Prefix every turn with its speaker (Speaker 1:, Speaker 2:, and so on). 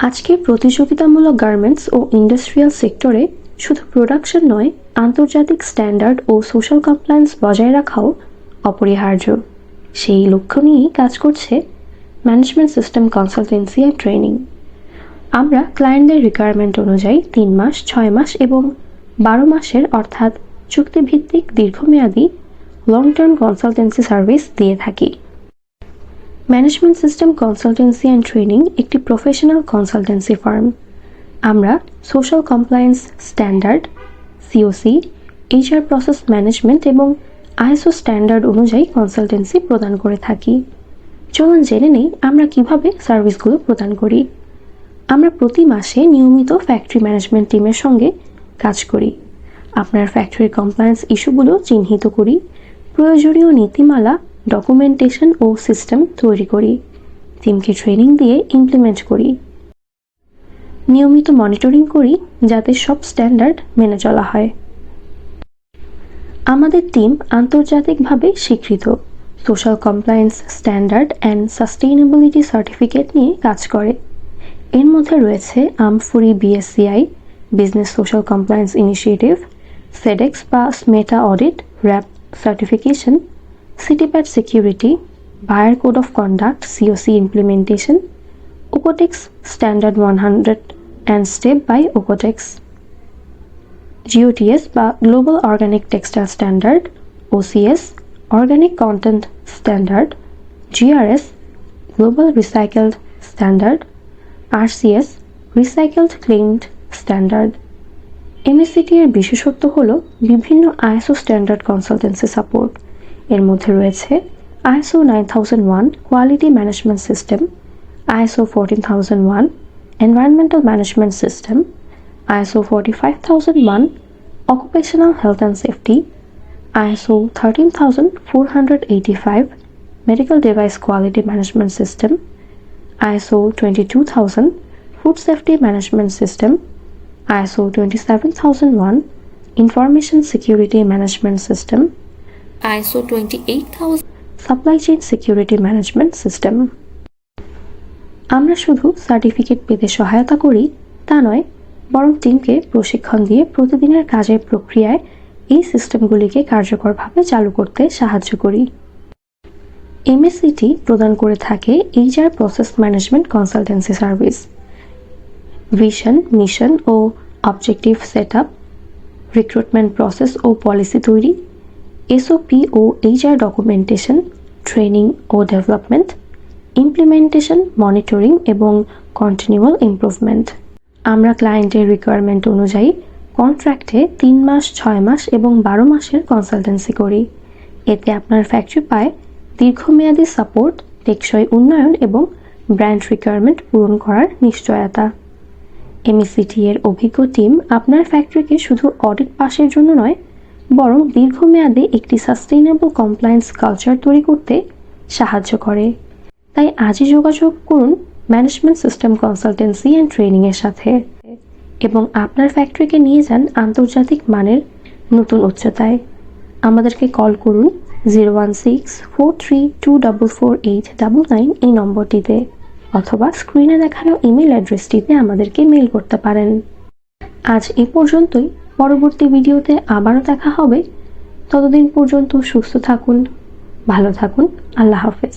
Speaker 1: আজকের প্রতিযোগিতামূলক গার্মেন্টস ও ইন্ডাস্ট্রিয়াল সেক্টরে শুধু প্রোডাকশন নয়, আন্তর্জাতিক স্ট্যান্ডার্ড ও সোশ্যাল কমপ্লায়েন্স বজায় রাখাও অপরিহার্য। সেই লক্ষ্য নিয়েই কাজ করছে management system consultancy and training. আমরা ক্লায়েন্টদের রিকোয়ারমেন্ট অনুযায়ী 3 মাস, 6 মাস এবং 12 মাসের অর্থাৎ চুক্তিভিত্তিক দীর্ঘমেয়াদী লং টার্ম কনসালটেন্সি সার্ভিস দিয়ে থাকি। Management system consultancy and training একটি প্রফেশনাল কনসালটেন্সি ফার্ম। আমরা social compliance standard, COC, HR process management এবং আইএসও স্ট্যান্ডার্ড অনুযায়ী কনসালটেন্সি প্রদান করে থাকি। চলুন জেনে নেই আমরা কিভাবে সার্ভিসগুলো প্রদান করি। আমরা প্রতি মাসে নিয়মিত ফ্যাক্টরি ম্যানেজমেন্ট টিমের সঙ্গে কাজ করি। আপনার ফ্যাক্টরির কমপ্লায়েন্স ইস্যুগুলো চিহ্নিত করি, প্রয়োজনীয় নীতিমালা, ডকুমেন্টেশন ও সিস্টেম তৈরি করি, টিমকে ট্রেনিং দিয়ে ইমপ্লিমেন্ট করি, নিয়মিত মনিটরিং করি যাতে সব স্ট্যান্ডার্ড মেনে চলা হয়। আমাদের টিম আন্তর্জাতিকভাবে স্বীকৃত social compliance standard and sustainability certificate নিয়ে কাজ করে। এর মধ্যে রয়েছে amfori BSCI, business social compliance initiative, SEDEX বা SMETA audit WRAP certification, CTPAT security, buyer code of conduct COC implementation, oh&s standard 100 and step by oh&s, GOTS বা global organic textile standard, OCS organic content standard, GRS global recycled standard, RCS recycled claim standard. MSCT এর বিশেষত্ব হল বিভিন্ন ISO standard consultancy support. এর মধ্যে রয়েছে ISO 9001 quality management system, ISO 14001 environmental management system, ISO 45001 occupational health and safety, ISO 13485 medical device quality management system, ISO 22000 food safety management system, ISO 27001 information security management system, ISO 28000 supply chain security management system. আমরা শুধু certificate পেতে সহায়তা করি তা নয়, বরং টিমকে প্রশিক্ষণ দিয়ে প্রতিদিনের কাজের প্রক্রিয়ায় এই সিস্টেমগুলিকে কার্যকরভাবে চালু করতে সাহায্য করি। MSCT প্রদান করে থাকে HR process management consultancy service, vision, mission ও অবজেক্টিভ সেটআপ, রিক্রুটমেন্ট প্রসেস ও পলিসি তৈরি, SOP ও HR ডকুমেন্টেশন, ট্রেনিং ও ডেভেলপমেন্ট, ইমপ্লিমেন্টেশন, মনিটরিং এবং কন্টিনিউয়াল ইমপ্রুভমেন্ট। আমরা ক্লায়েন্টের রিকোয়ারমেন্ট অনুযায়ী কন্ট্রাক্টে 3 মাস, 6 মাস এবং 12 মাসের কনসালটেন্সি করি। এতে আপনার ফ্যাক্টরি পায় দীর্ঘমেয়াদী সাপোর্ট, টেকসই উন্নয়ন এবং ব্র্যান্ড রিকোয়ারমেন্ট পূরণ করার নিশ্চয়তা। MSCT এর অভিজ্ঞ টিম আপনার ফ্যাক্টরিকে শুধু অডিট পাসের জন্য নয়, বরং দীর্ঘমেয়াদে একটি সাস্টেইনেবল কমপ্লায়েন্স কালচার তৈরি করতে সাহায্য করে। তাই আজই যোগাযোগ করুন ম্যানেজমেন্ট সিস্টেম কনসালটেন্সি অ্যান্ড ট্রেনিংয়ের সাথে এবং আপনার ফ্যাক্টরিকে নিয়ে যান আন্তর্জাতিক মানের নতুন উচ্চতায়। আমাদেরকে কল করুন 01643244899 এই নম্বরটিতে, অথবা স্ক্রিনে দেখানো ইমেল অ্যাড্রেসটিতে আমাদেরকে মেল করতে পারেন। আজ এ পর্যন্তই। পরবর্তী ভিডিওতে আবারও দেখা হবে। ততদিন পর্যন্ত সুস্থ থাকুন, ভালো থাকুন। আল্লাহ হাফেজ।